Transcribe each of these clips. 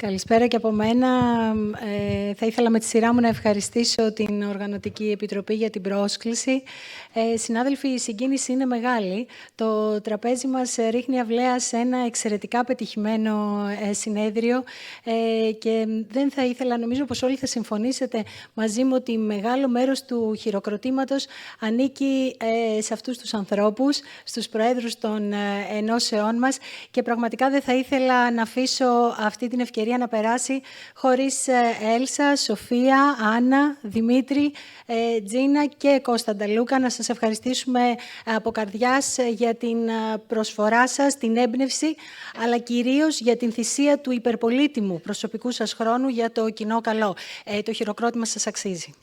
Καλησπέρα και από μένα. Θα ήθελα με τη σειρά μου να ευχαριστήσω την Οργανωτική Επιτροπή για την πρόσκληση. Συνάδελφοι, η συγκίνηση είναι μεγάλη. Το τραπέζι μας ρίχνει αυλαία σε ένα εξαιρετικά πετυχημένο συνέδριο και δεν θα ήθελα, νομίζω πως όλοι θα συμφωνήσετε μαζί μου, ότι μεγάλο μέρος του χειροκροτήματος ανήκει σε αυτούς τους ανθρώπους, στους προέδρους των ενώσεών μας, και πραγματικά δεν θα ήθελα να αφήσω αυτή την ευκαιρία να περάσει χωρίς Έλσα, Σοφία, Άννα, Δημήτρη, Τζίνα και Κώστα Λούκα. Να σας ευχαριστήσουμε από καρδιάς για την προσφορά σας, την έμπνευση, αλλά κυρίως για την θυσία του υπερπολίτιμου προσωπικού σας χρόνου για το κοινό καλό. Το χειροκρότημα σας αξίζει.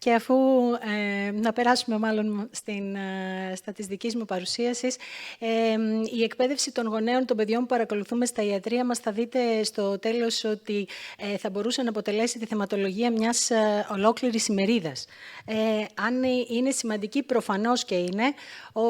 Και αφού να περάσουμε μάλλον στα της δικής μου παρουσίασης, η εκπαίδευση των γονέων των παιδιών που παρακολουθούμε στα ιατρεία μας, θα δείτε στο τέλος ότι θα μπορούσε να αποτελέσει τη θεματολογία μιας ολόκληρης ημερίδας. Αν είναι σημαντική, προφανώς και είναι, ο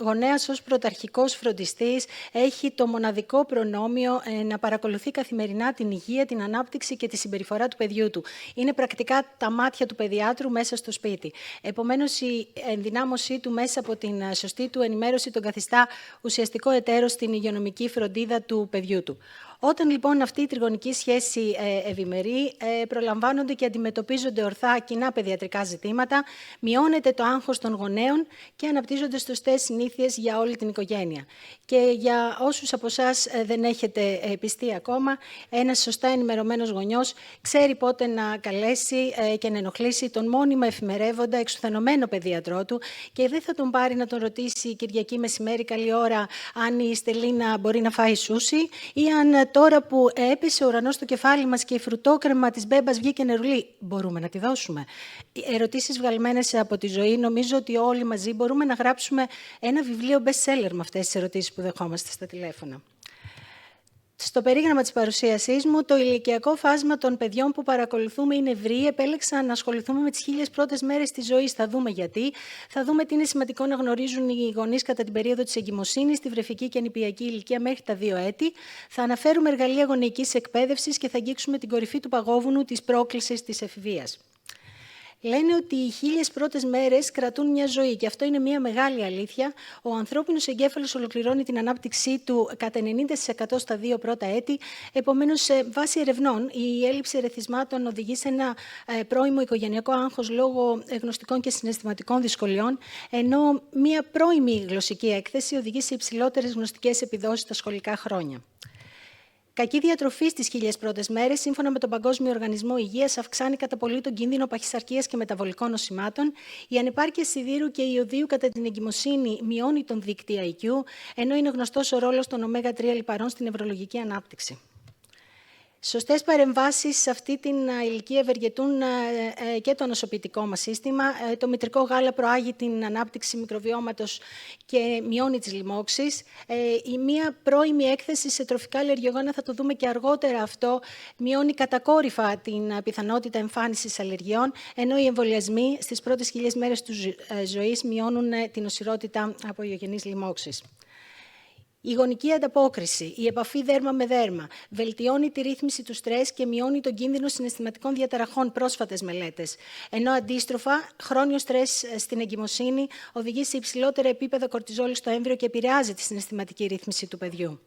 γονέας ως πρωταρχικός φροντιστής έχει το μοναδικό προνόμιο να παρακολουθεί καθημερινά την υγεία, την ανάπτυξη και τη συμπεριφορά του παιδιού του. Είναι πρακτικά τα μάτια του παιδιάτρου μέσα στο σπίτι. Επομένως, η ενδυνάμωσή του μέσα από την σωστή του ενημέρωση τον καθιστά ουσιαστικό εταίρο στην υγειονομική φροντίδα του παιδιού του. Όταν λοιπόν αυτή η τριγωνική σχέση ευημερεί, προλαμβάνονται και αντιμετωπίζονται ορθά κοινά παιδιατρικά ζητήματα, μειώνεται το άγχος των γονέων και αναπτύσσονται σωστές συνήθειες για όλη την οικογένεια. Και για όσους από εσάς δεν έχετε πιστεί ακόμα, ένας σωστά ενημερωμένος γονιός ξέρει πότε να καλέσει και να ενοχλήσει τον μόνιμα εφημερεύοντα, εξουθενωμένο παιδιατρό του, και δεν θα τον πάρει να τον ρωτήσει Κυριακή μεσημέρι καλή ώρα αν η Στελίνα μπορεί να φάει σούσι, ή αν τώρα που έπεσε ο ουρανός στο κεφάλι μας και η φρουτόκρεμα της μπέμπας βγήκε νερουλή, μπορούμε να τη δώσουμε. Ερωτήσεις βγαλμένες από τη ζωή. Νομίζω ότι όλοι μαζί μπορούμε να γράψουμε ένα βιβλίο best seller με αυτές τις ερωτήσεις που δεχόμαστε στα τηλέφωνα. Στο περίγραμμα της παρουσίασής μου, το ηλικιακό φάσμα των παιδιών που παρακολουθούμε είναι ευρύ. Επέλεξα να ασχοληθούμε με τις 1000 πρώτες μέρες της ζωής. Θα δούμε γιατί. Θα δούμε τι είναι σημαντικό να γνωρίζουν οι γονείς κατά την περίοδο της εγκυμοσύνης, τη βρεφική και νηπιακή ηλικία μέχρι τα 2 έτη. Θα αναφέρουμε εργαλεία γονεϊκής εκπαίδευσης και θα αγγίξουμε την κορυφή του παγόβουνου της πρόκλησης της εφηβείας. Λένε ότι οι 1000 πρώτες μέρες κρατούν μια ζωή, και αυτό είναι μια μεγάλη αλήθεια. Ο ανθρώπινος εγκέφαλος ολοκληρώνει την ανάπτυξή του κατά 90% στα 2 πρώτα έτη. Επομένως, βάσει ερευνών, η έλλειψη ερεθισμάτων οδηγεί σε ένα πρώιμο οικογενειακό άγχος λόγω γνωστικών και συναισθηματικών δυσκολιών, ενώ μια πρώιμη γλωσσική έκθεση οδηγεί σε υψηλότερες γνωστικές επιδόσεις στα σχολικά χρόνια. Κακή διατροφή στις 1000 πρώτες μέρες, σύμφωνα με τον Παγκόσμιο Οργανισμό Υγείας, αυξάνει κατά πολύ τον κίνδυνο παχυσαρκίας και μεταβολικών νοσημάτων. Η ανεπάρκεια σιδήρου και ιωδίου κατά την εγκυμοσύνη μειώνει τον δείκτη IQ, ενώ είναι γνωστός ο ρόλος των ω3 λιπαρών στην νευρολογική ανάπτυξη. Σωστές παρεμβάσεις σε αυτή την ηλικία ευεργετούν και το νοσοποιητικό μας σύστημα. Το μητρικό γάλα προάγει την ανάπτυξη μικροβιώματος και μειώνει τις λοιμώξεις. Η μία πρώιμη έκθεση σε τροφικά αλλεργιογόνα, θα το δούμε και αργότερα αυτό, μειώνει κατακόρυφα την πιθανότητα εμφάνισης αλλεργιών, ενώ οι εμβολιασμοί στις πρώτες 1000 μέρες του ζωής μειώνουν την νοσηρότητα από ιογενείς λοιμώξεις. Η γονική ανταπόκριση, η επαφή δέρμα με δέρμα, βελτιώνει τη ρύθμιση του στρες και μειώνει τον κίνδυνο συναισθηματικών διαταραχών, πρόσφατες μελέτες. Ενώ αντίστροφα, χρόνιο στρες στην εγκυμοσύνη οδηγεί σε υψηλότερα επίπεδα κορτιζόλη στο έμβριο και επηρεάζει τη συναισθηματική ρύθμιση του παιδιού.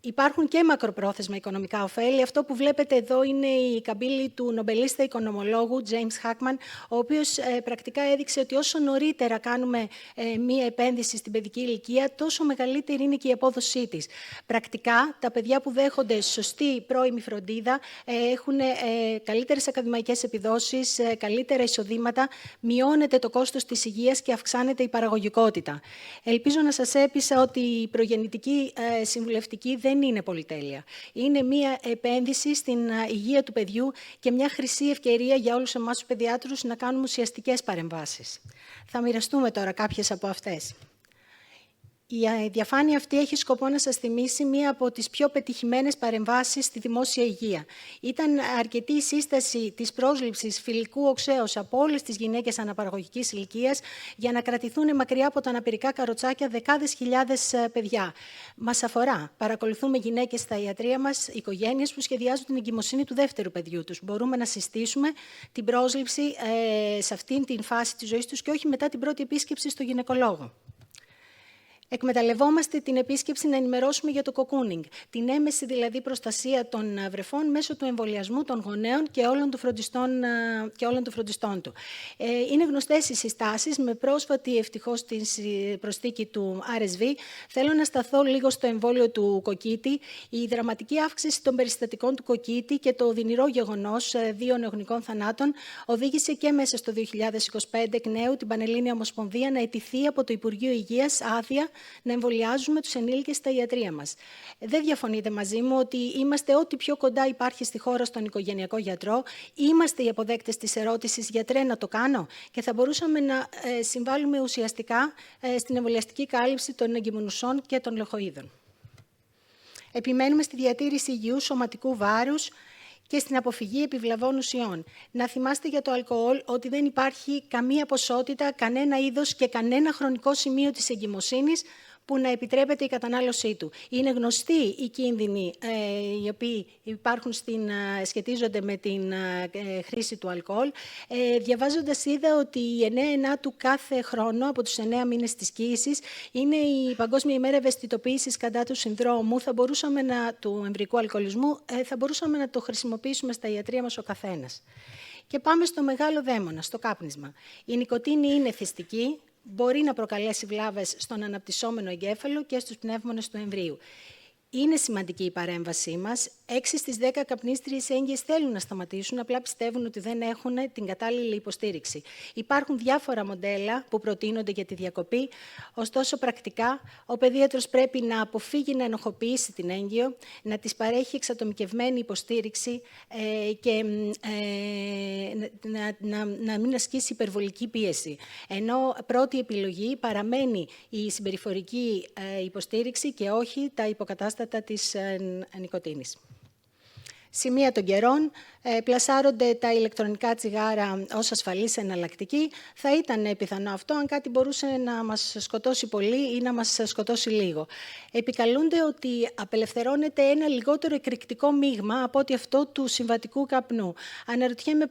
Υπάρχουν και μακροπρόθεσμα οικονομικά ωφέλη. Αυτό που βλέπετε εδώ είναι η καμπύλη του νομπελίστα οικονομολόγου James Hackman, ο οποίος πρακτικά έδειξε ότι όσο νωρίτερα κάνουμε μία επένδυση στην παιδική ηλικία, τόσο μεγαλύτερη είναι και η απόδοσή της. Πρακτικά, τα παιδιά που δέχονται σωστή πρώιμη φροντίδα έχουν καλύτερες ακαδημαϊκές επιδόσεις, καλύτερα εισοδήματα, μειώνεται το κόστος της υγείας και αυξάνεται η παραγωγικότητα. Ελπίζω να σας έπεισα ότι η προγεννητική συμβουλευτική δεν είναι πολυτέλεια. Είναι μια επένδυση στην υγεία του παιδιού και μια χρυσή ευκαιρία για όλους εμάς τους παιδιάτρους να κάνουμε ουσιαστικές παρεμβάσεις. Θα μοιραστούμε τώρα κάποιες από αυτές. Η διαφάνεια αυτή έχει σκοπό να σας θυμίσει μία από τις πιο πετυχημένες παρεμβάσεις στη δημόσια υγεία. Ήταν αρκετή η σύσταση της πρόσληψης φιλικού οξέως από όλες τις γυναίκες αναπαραγωγικής ηλικίας για να κρατηθούν μακριά από τα αναπηρικά καροτσάκια δεκάδες χιλιάδες παιδιά. Μας αφορά. Παρακολουθούμε γυναίκες στα ιατρεία μας, οικογένειες που σχεδιάζουν την εγκυμοσύνη του δεύτερου παιδιού τους. Μπορούμε να συστήσουμε την πρόσληψη σε αυτήν την φάση της ζωής τους και όχι μετά την πρώτη επίσκεψη στο γυναικολόγο. Εκμεταλλευόμαστε την επίσκεψη να ενημερώσουμε για το cocooning, την έμεση δηλαδή προστασία των βρεφών μέσω του εμβολιασμού των γονέων και όλων των φροντιστών του. Είναι γνωστές οι συστάσεις, με πρόσφατη ευτυχώς την προσθήκη του RSV. Θέλω να σταθώ λίγο στο εμβόλιο του κοκκίτη. Η δραματική αύξηση των περιστατικών του κοκκίτη και το οδυνηρό γεγονός 2 νεογνικών θανάτων οδήγησε και μέσα στο 2025 εκ νέου την Πανελλήνια Ομοσπονδία να αιτηθεί από το Υπουργείο Υγείας άδεια να εμβολιάζουμε τους ενήλικες στα ιατρεία μας. Δεν διαφωνείτε μαζί μου ότι είμαστε ό,τι πιο κοντά υπάρχει στη χώρα στον οικογενειακό γιατρό. Είμαστε οι αποδέκτες της ερώτησης «Γιατρέ, να το κάνω?» και θα μπορούσαμε να συμβάλλουμε ουσιαστικά στην εμβολιαστική κάλυψη των εγκυμονουσών και των λεχοίδων. Επιμένουμε στη διατήρηση υγιού σωματικού βάρους και στην αποφυγή επιβλαβών ουσιών. Να θυμάστε για το αλκοόλ ότι δεν υπάρχει καμία ποσότητα, κανένα είδος και κανένα χρονικό σημείο της εγκυμοσύνης που να επιτρέπεται η κατανάλωσή του. Είναι γνωστοί οι κίνδυνοι οι οποίοι σχετίζονται με την χρήση του αλκοόλ. Διαβάζοντας είδα ότι η 9/9 του κάθε χρόνο από τους 9 μήνες της κύησης είναι η Παγκόσμια ημέρα ευαισθητοποίησης κατά του συνδρόμου του εμβρυϊκού αλκοολισμού. Θα μπορούσαμε να το χρησιμοποιήσουμε στα ιατρεία μας ο καθένας. Και πάμε στο μεγάλο δαίμονα, στο κάπνισμα. Η νοικοτήνη είναι θυστική. Μπορεί να προκαλέσει βλάβες στον αναπτυσσόμενο εγκέφαλο και στους πνεύμονες του εμβρίου. Είναι σημαντική η παρέμβασή μας. 6 στις 10 καπνίστριες έγκυες θέλουν να σταματήσουν, απλά πιστεύουν ότι δεν έχουν την κατάλληλη υποστήριξη. Υπάρχουν διάφορα μοντέλα που προτείνονται για τη διακοπή, ωστόσο πρακτικά ο παιδίατρος πρέπει να αποφύγει να ενοχοποιήσει την έγκυο, να της παρέχει εξατομικευμένη υποστήριξη και να μην ασκήσει υπερβολική πίεση. Ενώ πρώτη επιλογή παραμένει η συμπεριφορική υποστήριξη και όχι τα υποκατάστατα της νοικοτήνης. Σημεία των καιρών, πλασάρονται τα ηλεκτρονικά τσιγάρα ως ασφαλής εναλλακτική. Θα ήταν πιθανό αυτό αν κάτι μπορούσε να μας σκοτώσει πολύ ή να μας σκοτώσει λίγο. Επικαλούνται ότι απελευθερώνεται ένα λιγότερο εκρηκτικό μείγμα από ότι αυτό του συμβατικού καπνού. Αναρωτιέμαι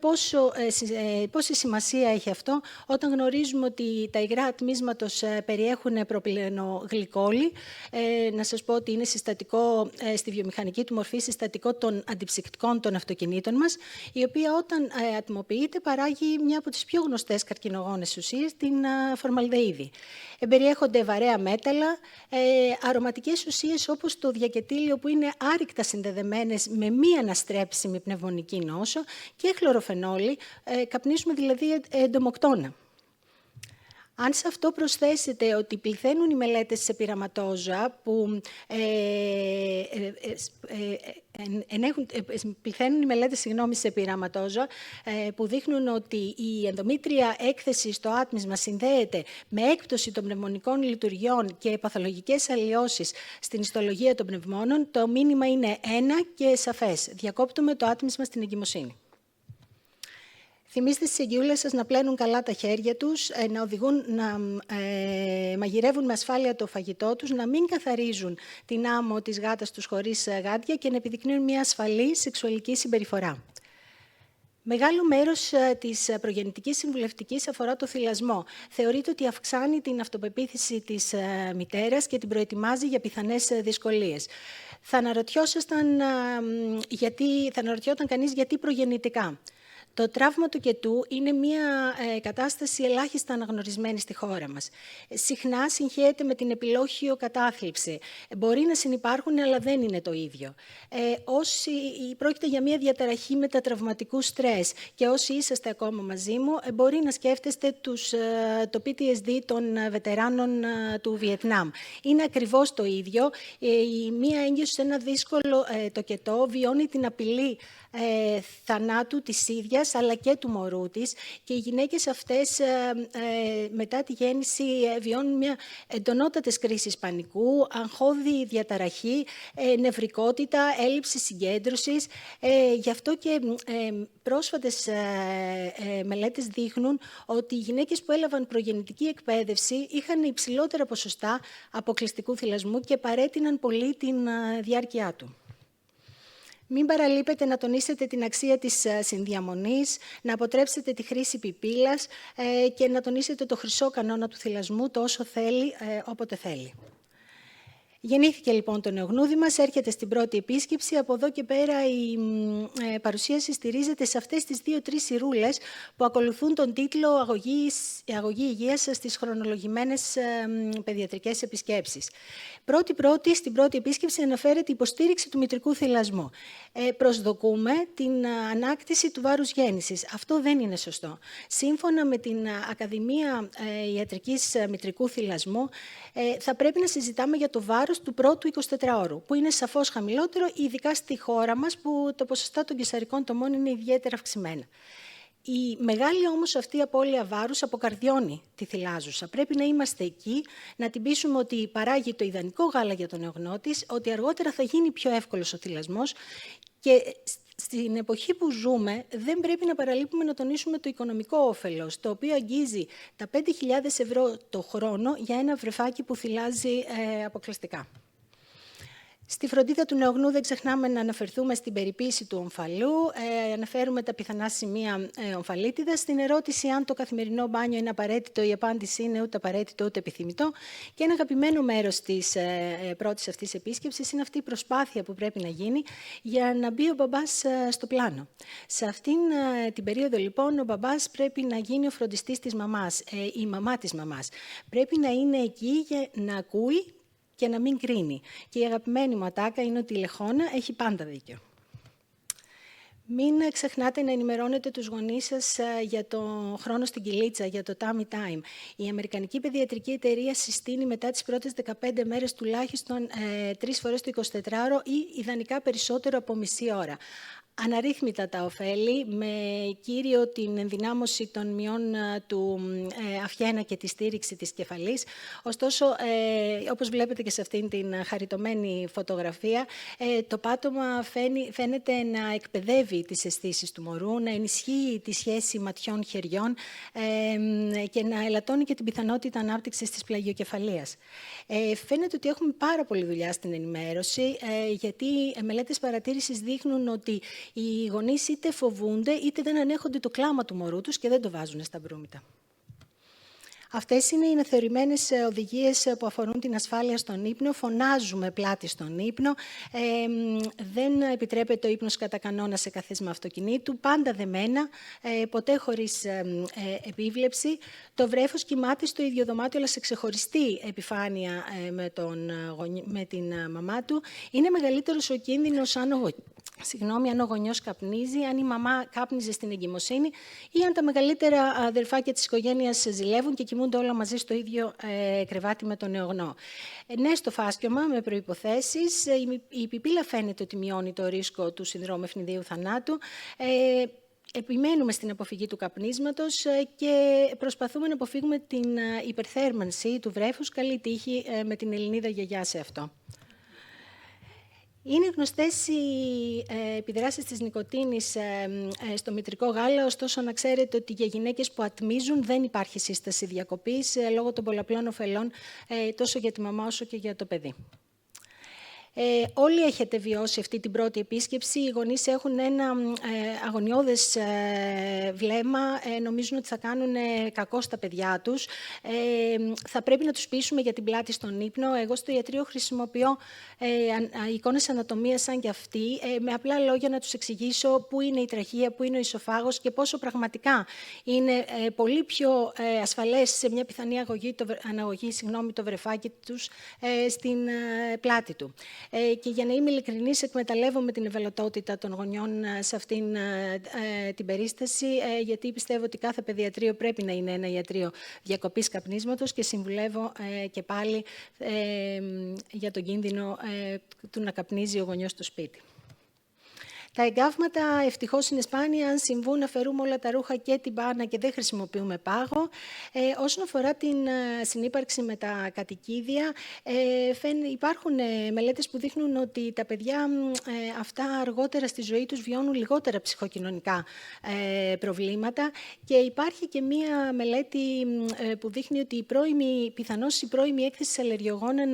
πόση σημασία έχει αυτό όταν γνωρίζουμε ότι τα υγρά ατμίσματος περιέχουν προπυλενογλυκόλη. Να σας πω ότι είναι συστατικό στη βιομηχανική του μορφή, συστατικό των αντιψυκτικών των αυτοκινήτων μας, η οποία όταν ατμοποιείται παράγει μια από τις πιο γνωστές καρκινογόνες ουσίες, την φορμαλδεΐδη. Εμπεριέχονται βαρέα μέταλλα, αρωματικές ουσίες όπως το διακετήλιο που είναι άρρηκτα συνδεδεμένες με μη αναστρέψιμη πνευμονική νόσο και χλωροφενόλη, καπνίζουμε δηλαδή εντομοκτώνα. Αν σε αυτό προσθέσετε ότι πληθαίνουν οι μελέτες σε πειραματόζωα που δείχνουν ότι η ενδομήτρια έκθεση στο άτμισμα συνδέεται με έκπτωση των πνευμονικών λειτουργιών και παθολογικές αλλοιώσεις στην ιστολογία των πνευμόνων, το μήνυμα είναι ένα και σαφές. Διακόπτουμε το άτμισμα στην εγκυμοσύνη. Θυμίστε στις εγγυούλες σας να πλένουν καλά τα χέρια τους, να μαγειρεύουν με ασφάλεια το φαγητό τους, να μην καθαρίζουν την άμμο της γάτας τους χωρίς γάντια και να επιδεικνύουν μια ασφαλή σεξουαλική συμπεριφορά. Μεγάλο μέρος της προγεννητικής συμβουλευτικής αφορά το θυλασμό. Θεωρείται ότι αυξάνει την αυτοπεποίθηση της μητέρας και την προετοιμάζει για πιθανές δυσκολίες. Θα αναρωτιόταν κανείς γιατί προγεννητικά. Το τραύμα του κετού είναι μια κατάσταση ελάχιστα αναγνωρισμένη στη χώρα μας. Συχνά συγχέεται με την επιλόχιο κατάθλιψη. Μπορεί να συνυπάρχουν, αλλά δεν είναι το ίδιο. Όσοι πρόκειται για μια διαταραχή μετατραυματικού στρες και όσοι είσαστε ακόμα μαζί μου, μπορεί να σκέφτεστε το PTSD των βετεράνων του Βιετνάμ. Είναι ακριβώς το ίδιο. Μία έγκυος σε ένα δύσκολο τοκετό βιώνει την απειλή θανάτου της ίδιας ίδιας αλλά και του μωρού της, και οι γυναίκες αυτές μετά τη γέννηση βιώνουν μια εντονότατες κρίσεις πανικού, αγχώδη διαταραχή, νευρικότητα, έλλειψη συγκέντρωσης. Γι' αυτό και πρόσφατες μελέτες δείχνουν ότι οι γυναίκες που έλαβαν προγεννητική εκπαίδευση είχαν υψηλότερα ποσοστά αποκλειστικού θυλασμού και παρέτειναν πολύ την διάρκεια του. Μην παραλείπετε να τονίσετε την αξία της συνδιαμονής, να αποτρέψετε τη χρήση πιπίλας και να τονίσετε το χρυσό κανόνα του θυλασμού τόσο θέλει, όποτε θέλει. Γεννήθηκε λοιπόν το νεογνούδι μας, έρχεται στην πρώτη επίσκεψη. Από εδώ και πέρα η παρουσίαση στηρίζεται σε αυτές τις 2-3 σειρούλες που ακολουθούν τον τίτλο «Αγωγή υγείας στις χρονολογημένες παιδιατρικές επισκέψεις». Πρώτη, στην πρώτη επίσκεψη αναφέρεται η υποστήριξη του μητρικού θυλασμού. Προσδοκούμε την ανάκτηση του βάρους γέννησης. Αυτό δεν είναι σωστό. Σύμφωνα με την Ακαδημία Ιατρικής Μητρικού Θυλασμού, θα πρέπει να συζητάμε για το βάρος του πρώτου 24ωρου, που είναι σαφώς χαμηλότερο, ειδικά στη χώρα μας, που τα ποσοστά των καισαρικών τομών είναι ιδιαίτερα αυξημένα. Η μεγάλη όμως αυτή απώλεια βάρους αποκαρδιώνει τη θυλάζουσα. Πρέπει να είμαστε εκεί, να την πείσουμε ότι παράγει το ιδανικό γάλα για τον νεογνώ της, ότι αργότερα θα γίνει πιο εύκολος ο θυλασμός, και στην εποχή που ζούμε δεν πρέπει να παραλείπουμε να τονίσουμε το οικονομικό όφελος, το οποίο αγγίζει τα 5.000 ευρώ το χρόνο για ένα βρεφάκι που θυλάζει αποκλειστικά. Στη φροντίδα του νεογνού δεν ξεχνάμε να αναφερθούμε στην περιποίηση του ομφαλού, αναφέρουμε τα πιθανά σημεία ομφαλίτιδας. Στην ερώτηση αν το καθημερινό μπάνιο είναι απαραίτητο, η απάντηση είναι ούτε απαραίτητο ούτε επιθυμητό. Και ένα αγαπημένο μέρος της πρώτης αυτής επίσκεψης είναι αυτή η προσπάθεια που πρέπει να γίνει για να μπει ο μπαμπάς στο πλάνο. Σε αυτήν την περίοδο λοιπόν ο μπαμπάς πρέπει να γίνει ο φροντιστής της μαμάς, η μαμά της μαμάς. Πρέπει να είναι εκεί για να ακούει και να μην κρίνει. Και η αγαπημένη μου ατάκα είναι ότι η Λεχόνα έχει πάντα δίκιο. Μην ξεχνάτε να ενημερώνετε τους γονείς σας για το χρόνο στην κυλίτσα, για το tummy time. Η Αμερικανική Παιδιατρική Εταιρεία συστήνει μετά τις πρώτες 15 μέρες τουλάχιστον 3 φορές το 24ωρο ή ιδανικά περισσότερο από μισή ώρα. Αναρρύθμιτα τα ωφέλη, με κύριο την ενδυνάμωση των μειών του αυχένα και τη στήριξη της κεφαλής. Ωστόσο, όπως βλέπετε και σε αυτήν την χαριτωμένη φωτογραφία, το πάτωμα φαίνεται να εκπαιδεύει τις αισθήσεις του μωρού, να ενισχύει τη σχέση ματιών-χεριών και να ελαττώνει και την πιθανότητα ανάπτυξης της πλαγιοκεφαλίας. Φαίνεται ότι έχουμε πάρα πολλή δουλειά στην ενημέρωση, γιατί μελέτες παρατήρησης δείχνουν ότι οι γονείς είτε φοβούνται είτε δεν ανέχονται το κλάμα του μωρού τους και δεν το βάζουν στα μπρούμητα. Αυτές είναι οι αναθεωρημένες οδηγίες που αφορούν την ασφάλεια στον ύπνο. Φωνάζουμε πλάτη στον ύπνο. Δεν επιτρέπεται ο ύπνος κατά κανόνα σε καθίσμα αυτοκινήτου. Πάντα δεμένα, ποτέ χωρίς επίβλεψη. Το βρέφος κοιμάται στο ίδιο δωμάτιο, αλλά σε ξεχωριστή επιφάνεια με την μαμά του. Είναι μεγαλύτερος ο κίνδυνος αν ο γονιός καπνίζει, αν η μαμά κάπνιζε στην εγκυμοσύνη ή αν τα μεγαλύτερα αδερφάκια της οικογένειας ζηλεύουν και κοιμούνται όλα μαζί στο ίδιο κρεβάτι με τον νεογνώ. Ναι, στο φάσκιωμα με προϋποθέσεις. Η πιπίλα φαίνεται ότι μειώνει το ρίσκο του συνδρόμου ευνηδίου θανάτου. Επιμένουμε στην αποφυγή του καπνίσματος και προσπαθούμε να αποφύγουμε την υπερθέρμανση του βρέφους. Καλή τύχη με την Ελληνίδα γιαγιά σε αυτό. Είναι γνωστές οι επιδράσεις της νοικοτήνης στο μητρικό γάλα, ωστόσο να ξέρετε ότι για γυναίκες που ατμίζουν δεν υπάρχει σύσταση διακοπής λόγω των πολλαπλών ωφελών τόσο για τη μαμά όσο και για το παιδί. Όλοι έχετε βιώσει αυτή την πρώτη επίσκεψη. Οι γονείς έχουν ένα αγωνιώδες βλέμμα, νομίζουν ότι θα κάνουν κακό στα παιδιά τους. Θα πρέπει να τους πείσουμε για την πλάτη στον ύπνο. Εγώ στο ιατρείο χρησιμοποιώ εικόνες ανατομίας σαν και αυτή, με απλά λόγια να τους εξηγήσω πού είναι η τραχεία, πού είναι ο ισοφάγος και πόσο πραγματικά είναι πολύ πιο ασφαλές σε μια πιθανή αναγωγή το βρεφάκι τους στην πλάτη του. Και για να είμαι ειλικρινής, εκμεταλλεύομαι την ευαλωτότητα των γονιών σε αυτήν την περίσταση, γιατί πιστεύω ότι κάθε παιδιατρείο πρέπει να είναι ένα ιατρείο διακοπής καπνίσματος και συμβουλεύω και πάλι για τον κίνδυνο του να καπνίζει ο γονιός στο σπίτι. Τα εγκάβματα ευτυχώς είναι σπάνια. Αν συμβούν, αφαιρούμε όλα τα ρούχα και την μπάνα και δεν χρησιμοποιούμε πάγο. Όσον αφορά την συνύπαρξη με τα κατοικίδια, υπάρχουν μελέτες που δείχνουν ότι τα παιδιά αυτά αργότερα στη ζωή τους βιώνουν λιγότερα ψυχοκοινωνικά προβλήματα, και υπάρχει και μία μελέτη που δείχνει ότι πιθανώς η πρώιμη έκθεση αλλεργιογόνων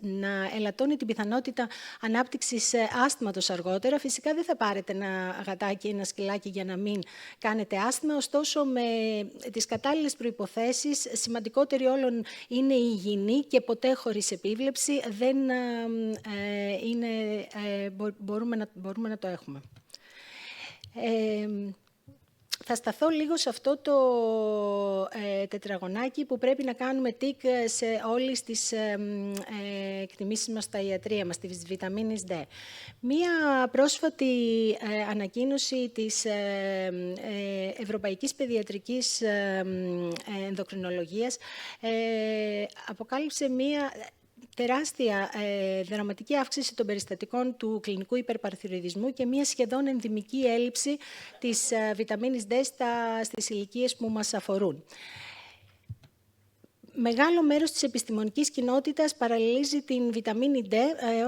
να ελαττώνει την πιθανότητα ανάπτυξης άσθματος αργότερα. Φυσικά δεν θα πάρετε ένα γατάκι ή ένα σκυλάκι για να μην κάνετε άσθμα, ostόσο με τις κατάλληλες προϋποθέσεις, σημαντικότερη όλων είναι η υγιεινή και ποτέ χωρίς επίβλεψη. Μπορούμε να το έχουμε. Θα σταθώ λίγο σε αυτό το τετραγωνάκι που πρέπει να κάνουμε τικ σε όλες τις εκτιμήσεις μας στα ιατρεία μας, της βιταμίνης D. Μία πρόσφατη ανακοίνωση της Ευρωπαϊκής Παιδιατρικής Ενδοκρινολογίας αποκάλυψε μία τεράστια δραματική αύξηση των περιστατικών του κλινικού υπερπαραθυροειδισμού και μια σχεδόν ενδυμική έλλειψη της βιταμίνης D στις ηλικίες που μας αφορούν. Μεγάλο μέρος της επιστημονικής κοινότητας παραλληλίζει την βιταμίνη D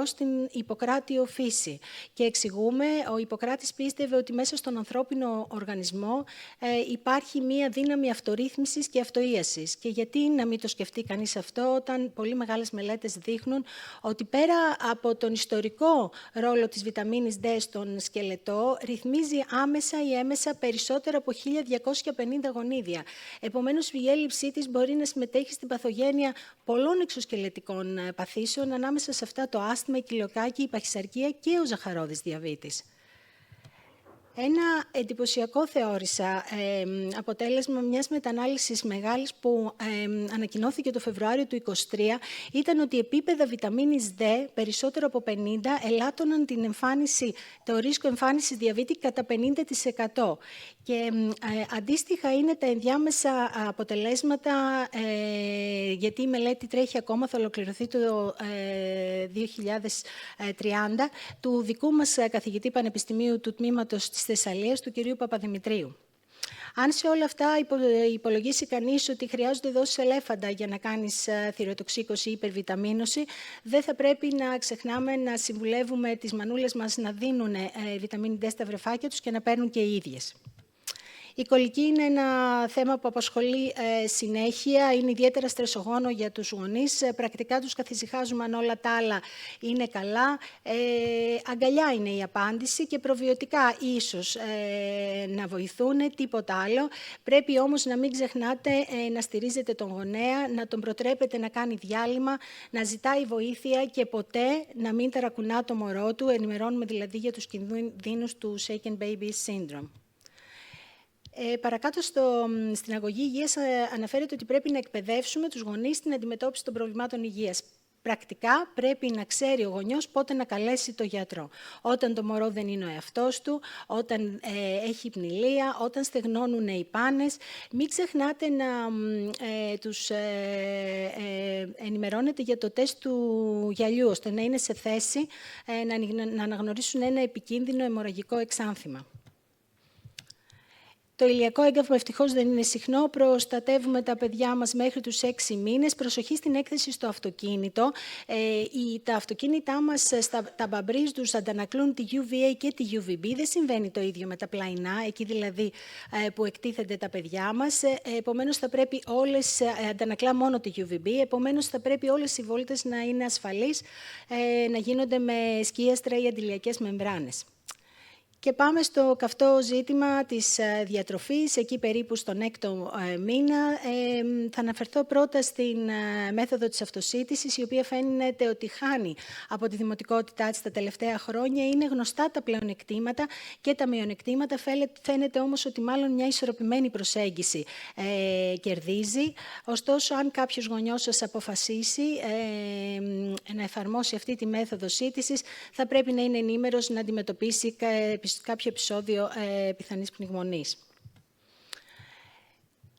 ως την Ιπποκράτιο φύση. Και εξηγούμε, ο Ιπποκράτης πίστευε ότι μέσα στον ανθρώπινο οργανισμό υπάρχει μία δύναμη αυτορύθμισης και αυτοΐασης. Και γιατί να μην το σκεφτεί κανείς αυτό, όταν πολύ μεγάλες μελέτες δείχνουν ότι πέρα από τον ιστορικό ρόλο της βιταμίνης D στον σκελετό, ρυθμίζει άμεσα ή έμεσα περισσότερα από 1.250 γονίδια. Επομένως, η έλλειψή της μπορεί να συμμετέχει στην παθογένεια πολλών εξωσκελετικών παθήσεων, ανάμεσα σε αυτά το άσθμα, η κοιλοκάκη, η παχυσαρκία και ο ζαχαρόδης διαβήτης. Ένα εντυπωσιακό θεώρησα αποτέλεσμα μιας μετανάλυσης μεγάλης που ανακοινώθηκε το Φεβρουάριο του 2023 ήταν ότι επίπεδα βιταμίνης D περισσότερο από 50 ελάττωναν το ρίσκο εμφάνισης διαβήτη κατά 50%. Και αντίστοιχα είναι τα ενδιάμεσα αποτελέσματα, γιατί η μελέτη τρέχει ακόμα, θα ολοκληρωθεί το 2030, του δικού μας καθηγητή πανεπιστημίου του τμήματος της Θεσσαλίας, του κυρίου Παπαδημητρίου. Αν σε όλα αυτά υπολογίσει κανείς ότι χρειάζονται δόσεις ελέφαντα για να κάνεις θηροτοξίκωση ή υπερβιταμίνωση, δεν θα πρέπει να ξεχνάμε να συμβουλεύουμε τις μανούλες μας να δίνουν βιταμίνη D στα βρεφάκια τους και να παίρνουν και οι ίδιες. Η κολική είναι ένα θέμα που απασχολεί συνέχεια, είναι ιδιαίτερα στρεσογόνο για τους γονείς. Πρακτικά τους καθησυχάζουμε αν όλα τα άλλα είναι καλά. Αγκαλιά είναι η απάντηση και προβιωτικά ίσως να βοηθούν, τίποτα άλλο. Πρέπει όμως να μην ξεχνάτε να στηρίζετε τον γονέα, να τον προτρέπετε να κάνει διάλειμμα, να ζητάει βοήθεια και ποτέ να μην ταρακουνά το μωρό του. Ενημερώνουμε δηλαδή για τους κινδύνους του Shaken Baby Syndrome. Παρακάτω στην αγωγή υγείας αναφέρεται ότι πρέπει να εκπαιδεύσουμε τους γονείς στην αντιμετώπιση των προβλημάτων υγείας. Πρακτικά πρέπει να ξέρει ο γονιός πότε να καλέσει το γιατρό. Όταν το μωρό δεν είναι ο εαυτός του, όταν έχει πνηλεία, όταν στεγνώνουν οι πάνες. Μην ξεχνάτε να τους ενημερώνετε για το τεστ του γυαλιού, ώστε να είναι σε θέση να αναγνωρίσουν ένα επικίνδυνο αιμορραγικό εξάνθημα. Το ηλιακό έγκαυμα ευτυχώς δεν είναι συχνό. Προστατεύουμε τα παιδιά μας μέχρι τους 6 μήνες. Προσοχή στην έκθεση στο αυτοκίνητο. Τα αυτοκίνητά μας, τα μπαμπρίζ τους αντανακλούν τη UVA και τη UVB. Δεν συμβαίνει το ίδιο με τα πλαϊνά, εκεί δηλαδή που εκτίθενται τα παιδιά μας. Επομένως, θα πρέπει αντανακλά μόνο τη UVB. Επομένως, θα πρέπει όλες οι βόλτες να είναι ασφαλείς, να γίνονται με σκίαστρα ή αντιλιακές μεμβράνες. Και πάμε στο καυτό ζήτημα της διατροφής, εκεί περίπου στον 6ο μήνα. Θα αναφερθώ πρώτα στην μέθοδο της αυτοσύτησης, η οποία φαίνεται ότι χάνει από τη δημοτικότητά της τα τελευταία χρόνια. Είναι γνωστά τα πλεονεκτήματα και τα μειονεκτήματα. Φαίνεται όμως ότι μάλλον μια ισορροπημένη προσέγγιση κερδίζει. Ωστόσο, αν κάποιος γονιός σας αποφασίσει να εφαρμόσει αυτή τη μέθοδο σύτησης, θα πρέπει να είναι ενήμερος να αντιμετωπίσει κάποιο επεισόδιο πιθανής πνιγμονής.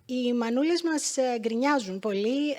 Οι μανούλες μας γκρινιάζουν πολύ,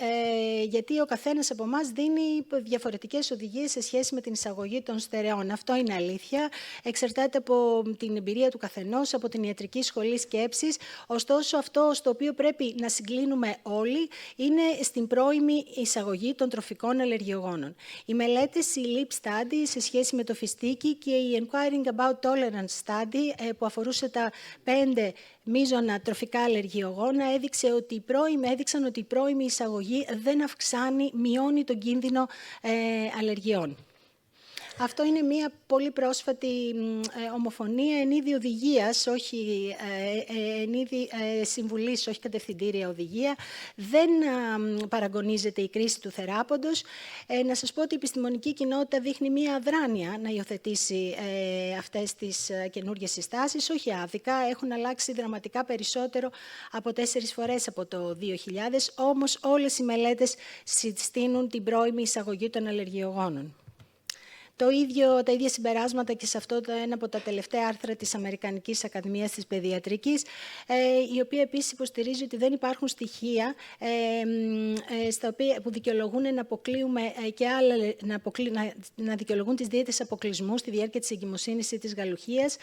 γιατί ο καθένας από εμάς δίνει διαφορετικές οδηγίες σε σχέση με την εισαγωγή των στερεών. Αυτό είναι αλήθεια. Εξαρτάται από την εμπειρία του καθενός, από την ιατρική σχολή σκέψης. Ωστόσο, αυτό στο οποίο πρέπει να συγκλίνουμε όλοι είναι στην πρώιμη εισαγωγή των τροφικών αλλεργιογόνων. Οι μελέτες, η LEAP Study σε σχέση με το φιστίκι και η Inquiring About Tolerance Study που αφορούσε τα 5 μείζωνα τροφικά αλλεργιογόνα έδειξαν ότι η πρώιμη εισαγωγή δεν αυξάνει, μειώνει τον κίνδυνο αλλεργιών. Αυτό είναι μια πολύ πρόσφατη ομοφωνία εν είδη οδηγίας, όχι εν είδη συμβουλής, όχι κατευθυντήρια οδηγία. Δεν παραγωνίζεται η κρίση του θεράποντος. Να σας πω ότι η επιστημονική κοινότητα δείχνει μια αδράνεια να υιοθετήσει αυτές τις καινούργιες συστάσεις, όχι άδικα. Έχουν αλλάξει δραματικά περισσότερο από 4 φορές από το 2000, όμως όλες οι μελέτες συστήνουν την πρώιμη εισαγωγή των αλλεργιογόνων. Τα ίδια συμπεράσματα και σε αυτό ένα από τα τελευταία άρθρα της Αμερικανικής Ακαδημίας της Παιδιατρικής, η οποία επίσης υποστηρίζει ότι δεν υπάρχουν στοιχεία που δικαιολογούν να αποκλείουμε και άλλα, να δικαιολογούν τις δίαιτες αποκλεισμού στη διάρκεια της εγκυμοσύνης ή της γαλουχίας.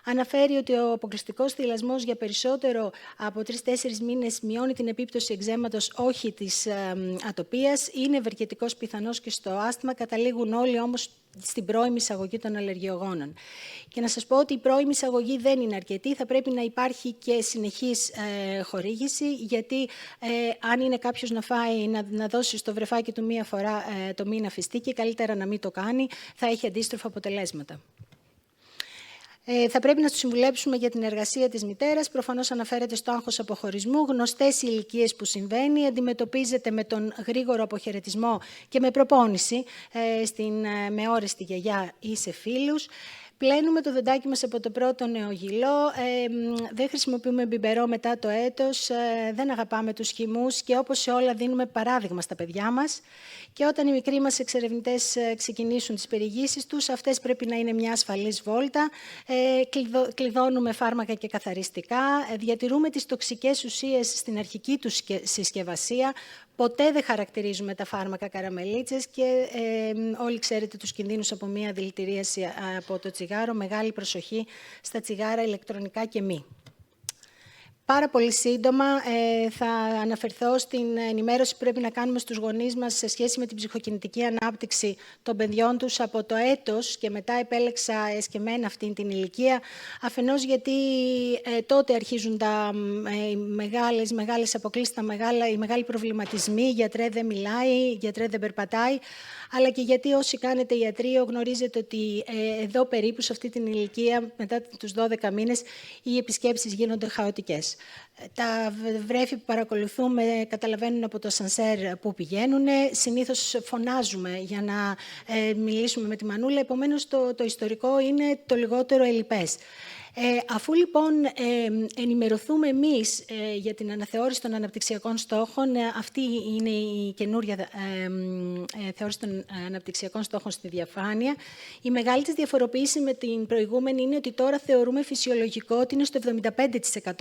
Αναφέρει ότι ο αποκλειστικός θυλασμός για περισσότερο από 3-4 μήνες μειώνει την επίπτωση εκζέματος, όχι της ατοπίας. Είναι ευεργετικός πιθανός και στο άσθμα. Καταλήγουν όλοι όμως στην πρώιμη εισαγωγή των αλλεργιογόνων. Και να σας πω ότι η πρώιμη εισαγωγή δεν είναι αρκετή, θα πρέπει να υπάρχει και συνεχής χορήγηση, γιατί αν είναι κάποιος να φάει, να δώσει στο βρεφάκι του μία φορά το μήνα φιστίκι, καλύτερα να μην το κάνει, θα έχει αντίστροφα αποτελέσματα. Θα πρέπει να τους συμβουλέψουμε για την εργασία της μητέρας. Προφανώς αναφέρεται στο άγχος αποχωρισμού. Γνωστές οι ηλικίες που συμβαίνει. Αντιμετωπίζεται με τον γρήγορο αποχαιρετισμό και με προπόνηση με ώρες στη γιαγιά ή σε φίλους. Πλένουμε το δοντάκι μας από το πρώτο νεογυλό, δεν χρησιμοποιούμε μπιμπερό μετά το έτος, δεν αγαπάμε τους χυμούς και όπως σε όλα δίνουμε παράδειγμα στα παιδιά μας. Και όταν οι μικροί μας εξερευνητές ξεκινήσουν τις περιηγήσεις τους, αυτές πρέπει να είναι μια ασφαλής βόλτα. Κλειδώνουμε φάρμακα και καθαριστικά, διατηρούμε τις τοξικές ουσίες στην αρχική τους συσκευασία. Ποτέ δεν χαρακτηρίζουμε τα φάρμακα καραμελίτσες και όλοι ξέρετε τους κινδύνους από μια δηλητηρίαση από το τσιγάρο. Μεγάλη προσοχή στα τσιγάρα ηλεκτρονικά και μη. Πάρα πολύ σύντομα θα αναφερθώ στην ενημέρωση που πρέπει να κάνουμε στους γονείς μας σε σχέση με την ψυχοκινητική ανάπτυξη των παιδιών τους από το έτος και μετά επέλεξα εσκεμμένα αυτή την ηλικία. Αφενός γιατί τότε αρχίζουν οι μεγάλες αποκλήσεις, οι μεγάλοι προβληματισμοί, γιατρέ δεν μιλάει, γιατρέ δεν περπατάει, αλλά και γιατί όσοι κάνετε ιατρείο γνωρίζετε ότι εδώ περίπου σε αυτή την ηλικία, μετά τους 12 μήνες, οι επισκέψεις γίνονται χαοτικές. Τα βρέφη που παρακολουθούμε καταλαβαίνουν από το σανσέρ που πηγαίνουν. Συνήθως φωνάζουμε για να μιλήσουμε με τη μανούλα, επομένως το ιστορικό είναι το λιγότερο ελλειπές. Αφού λοιπόν ενημερωθούμε εμείς για την αναθεώρηση των αναπτυξιακών στόχων, αυτή είναι η καινούρια θεώρηση των αναπτυξιακών στόχων στη διαφάνεια, η μεγάλη της διαφοροποίηση με την προηγούμενη είναι ότι τώρα θεωρούμε φυσιολογικό ότι είναι στο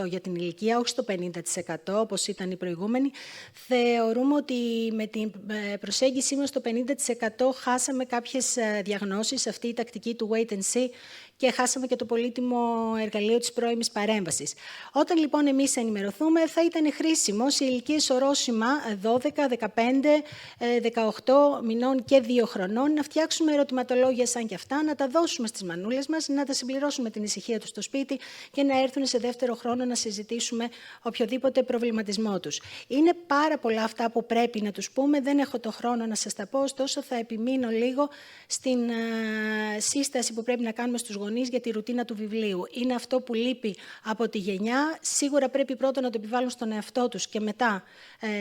75% για την ηλικία, όχι στο 50% όπως ήταν η προηγούμενη. Θεωρούμε ότι με την προσέγγιση μας στο 50% χάσαμε κάποιες διαγνώσεις, αυτή η τακτική του wait and see, και χάσαμε και το πολύτιμο εργαλείο της πρώιμης παρέμβασης. Όταν λοιπόν εμείς ενημερωθούμε, θα ήταν χρήσιμο σε ηλικίες ορόσημα 12, 15, 18 μηνών και 2 χρονών να φτιάξουμε ερωτηματολόγια σαν και αυτά, να τα δώσουμε στις μανούλες μας, να τα συμπληρώσουμε την ησυχία τους στο σπίτι και να έρθουν σε δεύτερο χρόνο να συζητήσουμε οποιοδήποτε προβληματισμό τους. Είναι πάρα πολλά αυτά που πρέπει να τους πούμε, δεν έχω το χρόνο να σας τα πω, ωστόσο θα επιμείνω λίγο στην σύσταση που πρέπει να κάνουμε στους γονείς για τη ρουτίνα του βιβλίου. Είναι αυτό που λείπει από τη γενιά. Σίγουρα πρέπει πρώτα να το επιβάλλουν στον εαυτό τους και μετά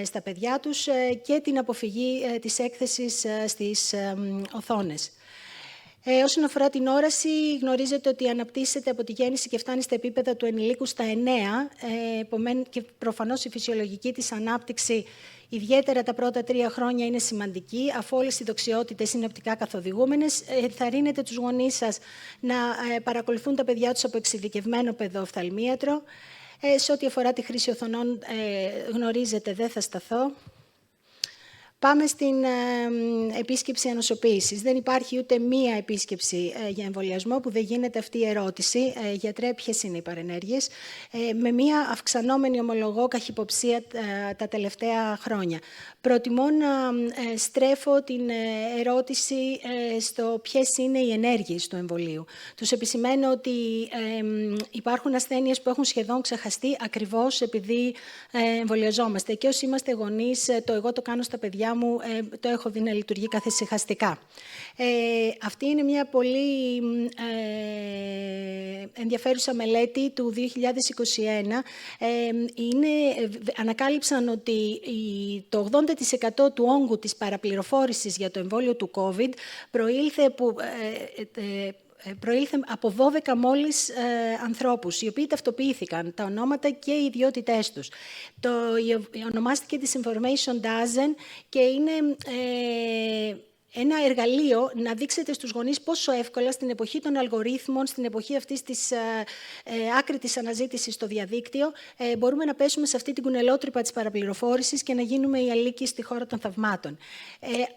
στα παιδιά τους και την αποφυγή της έκθεσης στις οθόνες. Όσον αφορά την όραση, γνωρίζετε ότι αναπτύσσεται από τη γέννηση και φτάνει στα επίπεδα του ενηλίκου στα 9, και προφανώς η φυσιολογική της ανάπτυξη, ιδιαίτερα τα πρώτα 3 χρόνια, είναι σημαντική, αφού όλες οι δεξιότητες είναι οπτικά καθοδηγούμενες. Ενθαρρύνετε τους γονείς σας να παρακολουθούν τα παιδιά τους από εξειδικευμένο παιδοοφθαλμίατρο. Σε ό,τι αφορά τη χρήση οθονών, γνωρίζετε, δεν θα σταθώ. Πάμε στην επίσκεψη ανοσοποίησης. Δεν υπάρχει ούτε μία επίσκεψη για εμβολιασμό που δεν γίνεται αυτή η ερώτηση. Γιατρέ, ποιες είναι οι παρενέργειες? Με μία αυξανόμενη ομολογώ καχυποψία τα τελευταία χρόνια. Προτιμώ να στρέφω την ερώτηση στο ποιες είναι οι ενέργειες του εμβολίου. Τους επισημαίνω ότι υπάρχουν ασθένειες που έχουν σχεδόν ξεχαστεί ακριβώς επειδή εμβολιαζόμαστε. Και όσοι είμαστε γονείς, το εγώ το κάνω στα παιδιά μου, το έχω δει να λειτουργεί καθησυχαστικά. Αυτή είναι μια πολύ ενδιαφέρουσα μελέτη του 2021. Ανακάλυψαν ότι το 80% του όγκου της παραπληροφόρησης για το εμβόλιο του COVID προήλθε από 12 μόλις ανθρώπους, οι οποίοι ταυτοποιήθηκαν, τα ονόματα και οι ιδιότητές τους. Ονομάστηκε Disinformation Dozen και είναι ένα εργαλείο να δείξετε στους γονείς πόσο εύκολα στην εποχή των αλγορίθμων, στην εποχή αυτής της άκρητης αναζήτησης στο διαδίκτυο, μπορούμε να πέσουμε σε αυτή την κουνελότρυπα της παραπληροφόρησης και να γίνουμε οι αλήκοι στη χώρα των θαυμάτων.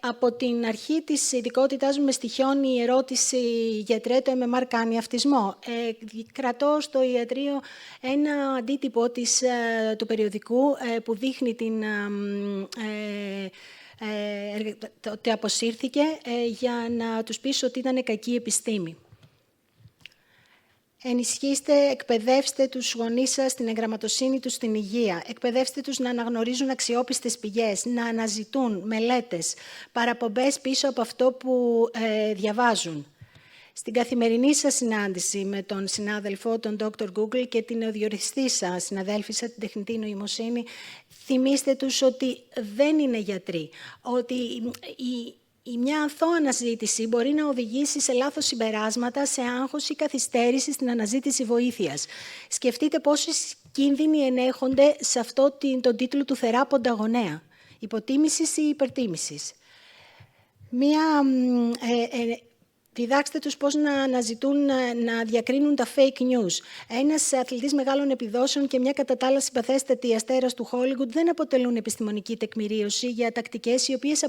Από την αρχή της ειδικότητάς μου με στοιχιώνει η ερώτηση «Γιατρέ, το MMR κάνει αυτισμό?» Κρατώ στο ιατρείο ένα αντίτυπο του περιοδικού που δείχνει ότι αποσύρθηκε για να τους πείσω ότι ήταν κακή επιστήμη. Ενισχύστε, εκπαιδεύστε τους γονείς σας στην εγγραμματοσύνη τους στην υγεία. Εκπαιδεύστε τους να αναγνωρίζουν αξιόπιστες πηγές, να αναζητούν μελέτες, παραπομπές πίσω από αυτό που διαβάζουν. Στην καθημερινή σας συνάντηση με τον συνάδελφο, τον Dr. Google και την νεοδιοριστήσα συναδέλφισσα, την τεχνητή νοημοσύνη, θυμίστε τους ότι δεν είναι γιατροί, ότι η μια αθώα αναζήτηση μπορεί να οδηγήσει σε λάθος συμπεράσματα, σε άγχος ή καθυστέρηση στην αναζήτηση βοήθειας. Σκεφτείτε πόσοι κίνδυνοι ενέχονται σε αυτό τον τίτλο του θεράποντα γονέα, υποτίμησης ή υπερτίμησης. Διδάξτε τους πώς να αναζητούν, να διακρίνουν τα fake news. Ένας αθλητής μεγάλων επιδόσεων και μια κατά τα άλλα συμπαθέστατη αστέρας του Hollywood δεν αποτελούν επιστημονική τεκμηρίωση για τακτικές οι οποίες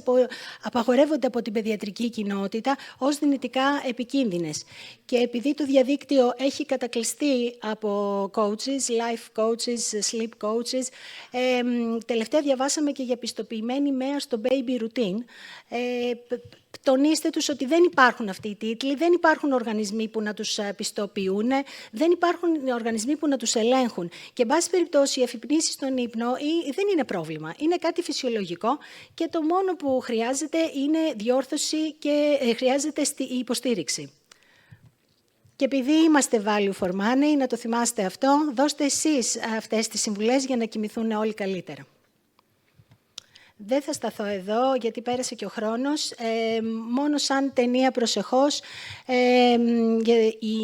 απαγορεύονται από την παιδιατρική κοινότητα ως δυνητικά επικίνδυνες. Και επειδή το διαδίκτυο έχει κατακλειστεί από coaches, life coaches, sleep coaches, τελευταία διαβάσαμε και για πιστοποιημένη μέα στο baby routine. Τονίστε τους ότι δεν υπάρχουν αυτοί οι τίτλοι, δεν υπάρχουν οργανισμοί που να τους πιστοποιούν, δεν υπάρχουν οργανισμοί που να τους ελέγχουν. Και, εν πάση περιπτώσει, η αφυπνίση στον ύπνο δεν είναι πρόβλημα. Είναι κάτι φυσιολογικό και το μόνο που χρειάζεται είναι διόρθωση και χρειάζεται υποστήριξη. Και επειδή είμαστε value for money, να το θυμάστε αυτό, δώστε εσείς αυτές τις συμβουλές για να κοιμηθούν όλοι καλύτερα. Δεν θα σταθώ εδώ, γιατί πέρασε και ο χρόνος. Μόνο σαν ταινία προσεχώς. Οι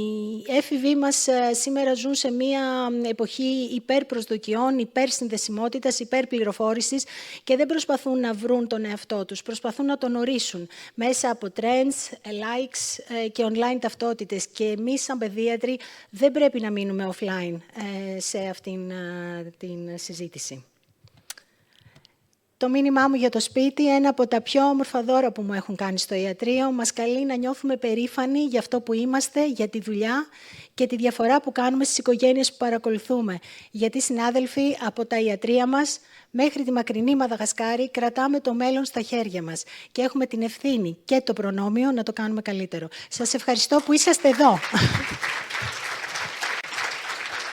έφηβοι μας σήμερα ζουν σε μια εποχή υπερπροσδοκιών, υπερσυνδεσιμότητας, υπερπληροφόρησης και δεν προσπαθούν να βρουν τον εαυτό τους. Προσπαθούν να τον ορίσουν μέσα από trends, likes και online ταυτότητες. Και εμείς σαν παιδίατροι δεν πρέπει να μείνουμε offline σε αυτήν την συζήτηση. Το μήνυμά μου για το σπίτι, ένα από τα πιο όμορφα δώρα που μου έχουν κάνει στο ιατρείο, μας καλεί να νιώθουμε περήφανοι για αυτό που είμαστε, για τη δουλειά και τη διαφορά που κάνουμε στις οικογένειες που παρακολουθούμε. Γιατί, συνάδελφοι, από τα ιατρεία μας μέχρι τη μακρινή Μαδαγασκάρη κρατάμε το μέλλον στα χέρια μας και έχουμε την ευθύνη και το προνόμιο να το κάνουμε καλύτερο. Σας ευχαριστώ που είσαστε εδώ.